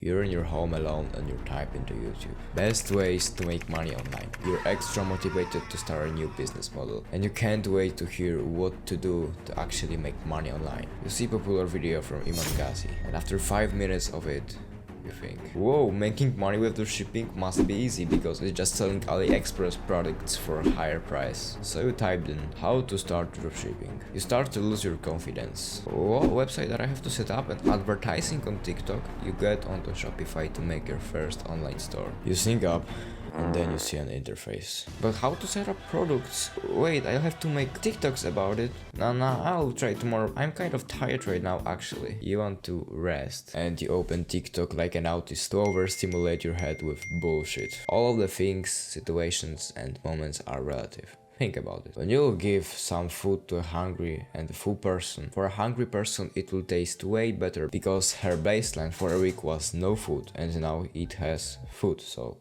You're in your home alone and you type into YouTube. Best ways to make money online. You're extra motivated to start a new business model and you can't wait to hear what to do to actually make money online. You see popular video from Imam Ghazi and after 5 minutes of it, you think, whoa, making money with the shipping must be easy because it's just selling AliExpress products for a higher price. So you typed in how to start dropshipping. You start to lose your confidence. What website that I have to set up and advertising on TikTok? You get onto Shopify to make your first online store. You sync up and then you see an interface. But how to set up products? Wait, I'll have to make TikToks about it. Nah, I'll try tomorrow. I'm kind of tired right now actually. You want to rest and you open TikTok like an autist to overstimulate your head with bullshit. All of the things, situations and moments are relative. Think about it. When you give some food to a hungry and a full person, for a hungry person it will taste way better because her baseline for a week was no food and now it has food, so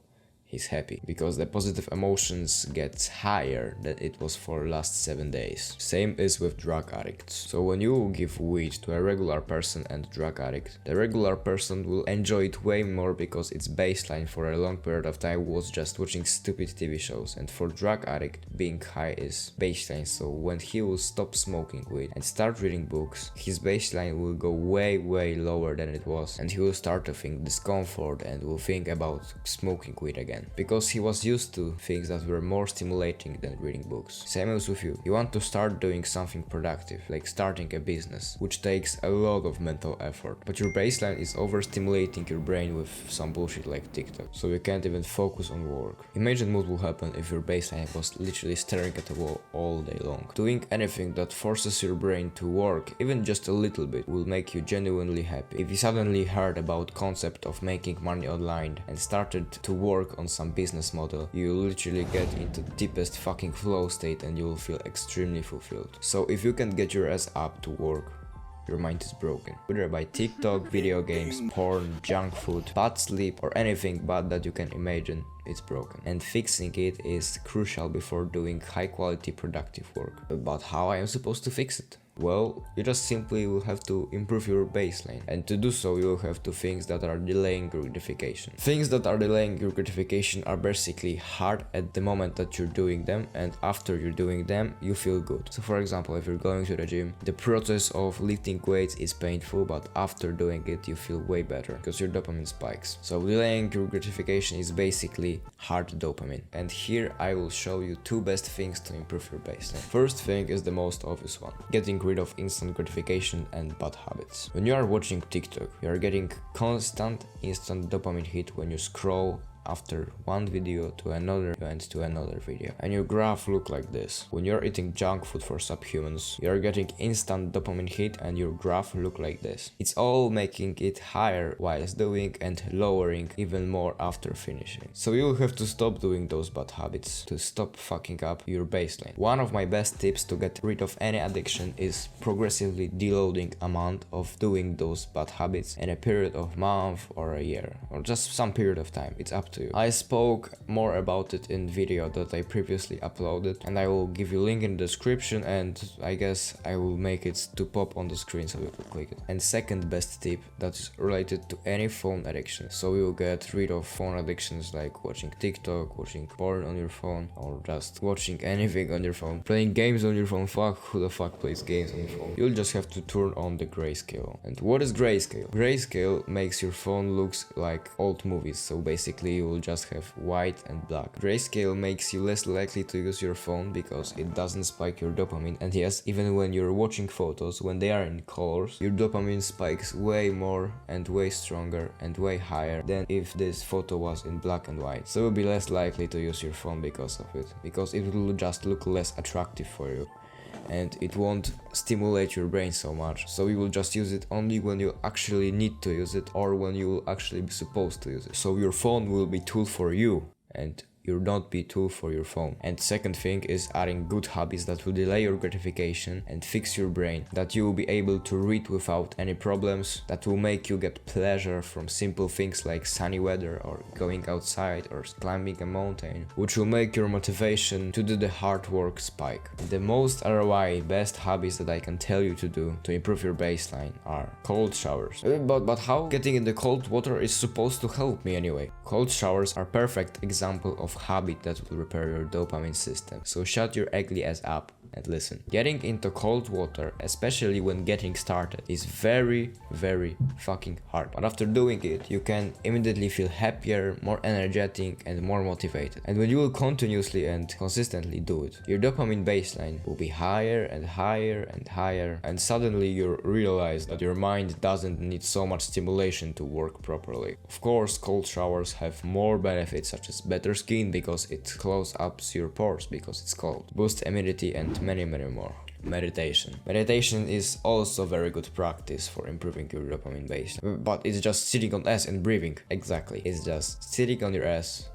he's happy because the positive emotions gets higher than it was for last 7 days. Same is with drug addicts. So when you give weed to a regular person and drug addict, the regular person will enjoy it way more because its baseline for a long period of time was just watching stupid TV shows, and for drug addict being high is baseline, so when he will stop smoking weed and start reading books, his baseline will go way lower than it was and he will start to think discomfort and will think about smoking weed again. Because he was used to things that were more stimulating than reading books. Same as with you. You want to start doing something productive, like starting a business, which takes a lot of mental effort. But your baseline is overstimulating your brain with some bullshit like TikTok, so you can't even focus on work. Imagine what will happen if your baseline was literally staring at a wall all day long. Doing anything that forces your brain to work, even just a little bit, will make you genuinely happy. If you suddenly heard about concept of making money online and started to work on some business model, you literally get into the deepest fucking flow state and you will feel extremely fulfilled. So if you can get your ass up to work, your mind is broken. Whether by TikTok, video games, porn, junk food, bad sleep or anything bad that you can imagine, it's broken. And fixing it is crucial before doing high quality productive work. But how I am supposed to fix it? Well, you just simply will have to improve your baseline, and to do so you will have to things that are delaying your gratification. Things that are delaying your gratification are basically hard at the moment that you're doing them, and after you're doing them you feel good. So for example, if you're going to the gym, the process of lifting weights is painful, but after doing it you feel way better because your dopamine spikes. So delaying your gratification is basically hard dopamine, and here I will show you two best things to improve your baseline. First thing is the most obvious one: getting rid of instant gratification and bad habits. When you are watching TikTok, you are getting constant instant dopamine hit when you scroll after one video to another and to another video, and your graph look like this. When you're eating junk food for subhumans, you're getting instant dopamine hit and your graph look like this. It's all making it higher whilst doing and lowering even more after finishing. So you'll have to stop doing those bad habits to stop fucking up your baseline. One of my best tips to get rid of any addiction is progressively deloading amount of doing those bad habits in a period of month or a year or just some period of time. It's up to you. I spoke more about it in video that I previously uploaded, and I will give you link in the description, and I guess I will make it to pop on the screen so you can click it. And second best tip that is related to any phone addiction, so you will get rid of phone addictions like watching TikTok, watching porn on your phone, or just watching anything on your phone, playing games on your phone. Fuck, who the fuck plays games on your phone? You'll just have to turn on the grayscale. And what is grayscale? Grayscale makes your phone looks like old movies, so basically you will just have white and black. Grayscale makes you less likely to use your phone because it doesn't spike your dopamine, and yes, even when you're watching photos, when they are in colors, your dopamine spikes way more and way stronger and way higher than if this photo was in black and white. So you'll be less likely to use your phone because of it, because it will just look less attractive for you and it won't stimulate your brain so much. So you will just use it only when you actually need to use it or when you will actually be supposed to use it. So your phone will be tool for you and you'll not be tool for your phone. And second thing is adding good habits that will delay your gratification and fix your brain, that you will be able to read without any problems, that will make you get pleasure from simple things like sunny weather or going outside or climbing a mountain, which will make your motivation to do the hard work spike. The most ROI best habits that I can tell you to do to improve your baseline are cold showers. But how getting in the cold water is supposed to help me anyway? Cold showers are perfect example of habit that will repair your dopamine system. So shut your ugly ass up and listen. Getting into cold water, especially when getting started, is very fucking hard. But after doing it, you can immediately feel happier, more energetic and more motivated. And when you will continuously and consistently do it, your dopamine baseline will be higher and higher and higher, and suddenly you realize that your mind doesn't need so much stimulation to work properly. Of course, cold showers have more benefits such as better skin because it closes up your pores because it's cold, boost immunity and many more. Meditation is also very good practice for improving your dopamine base, but it's just sitting on ass and breathing. Exactly, it's just sitting on your ass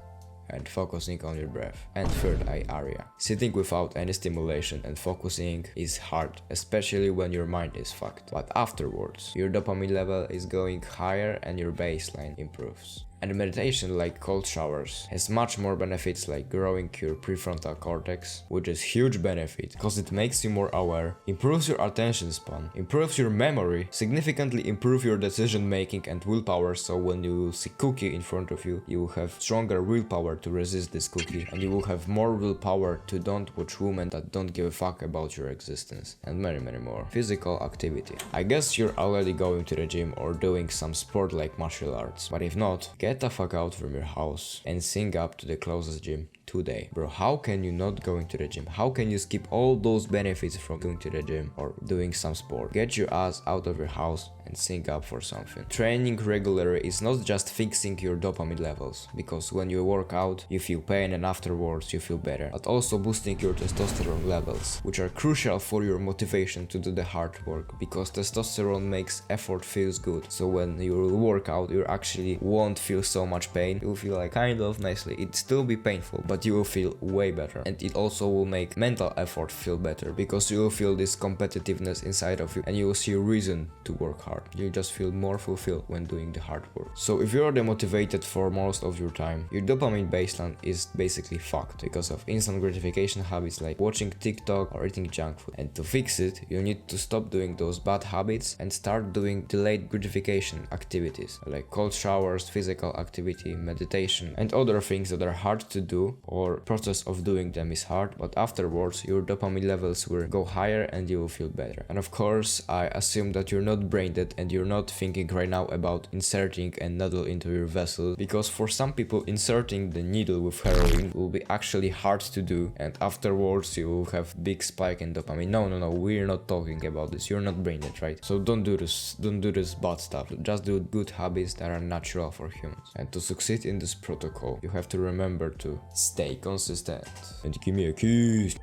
and focusing on your breath. And third eye area. Sitting without any stimulation and focusing is hard, especially when your mind is fucked. But afterwards, your dopamine level is going higher and your baseline improves. And meditation, like cold showers, has much more benefits like growing your prefrontal cortex, which is huge benefit because it makes you more aware, improves your attention span, improves your memory, significantly improve your decision making and willpower, so when you see cookie in front of you, you will have stronger willpower to resist this cookie, and you will have more willpower to don't watch women that don't give a fuck about your existence, and many more. Physical activity. I guess you're already going to the gym or doing some sport like martial arts, but if not, get the fuck out from your house and sing up to the closest gym today. Bro, how can you not going to the gym? How can you skip all those benefits from going to the gym or doing some sport? Get your ass out of your house and sync up for something. Training regularly is not just fixing your dopamine levels, because when you work out, you feel pain and afterwards you feel better, but also boosting your testosterone levels, which are crucial for your motivation to do the hard work, because testosterone makes effort feels good. So when you will work out, you actually won't feel so much pain. You will feel like kind of nicely. It still be painful, but you will feel way better. And it also will make mental effort feel better, because you will feel this competitiveness inside of you and you will see a reason to work hard. You just feel more fulfilled when doing the hard work. So if you're demotivated for most of your time, your dopamine baseline is basically fucked because of instant gratification habits like watching TikTok or eating junk food. And to fix it, you need to stop doing those bad habits and start doing delayed gratification activities like cold showers, physical activity, meditation, and other things that are hard to do, or process of doing them is hard, but afterwards your dopamine levels will go higher and you will feel better. And of course, I assume that you're not brain dead and you're not thinking right now about inserting a needle into your vessel, because for some people inserting the needle with heroin will be actually hard to do, and afterwards you will have big spike in dopamine. No, we're not talking about this. You're not brain dead, right? So don't do this bad stuff. Just do good habits that are natural for humans. And to succeed in this protocol, you have to remember to stay consistent and give me a kiss.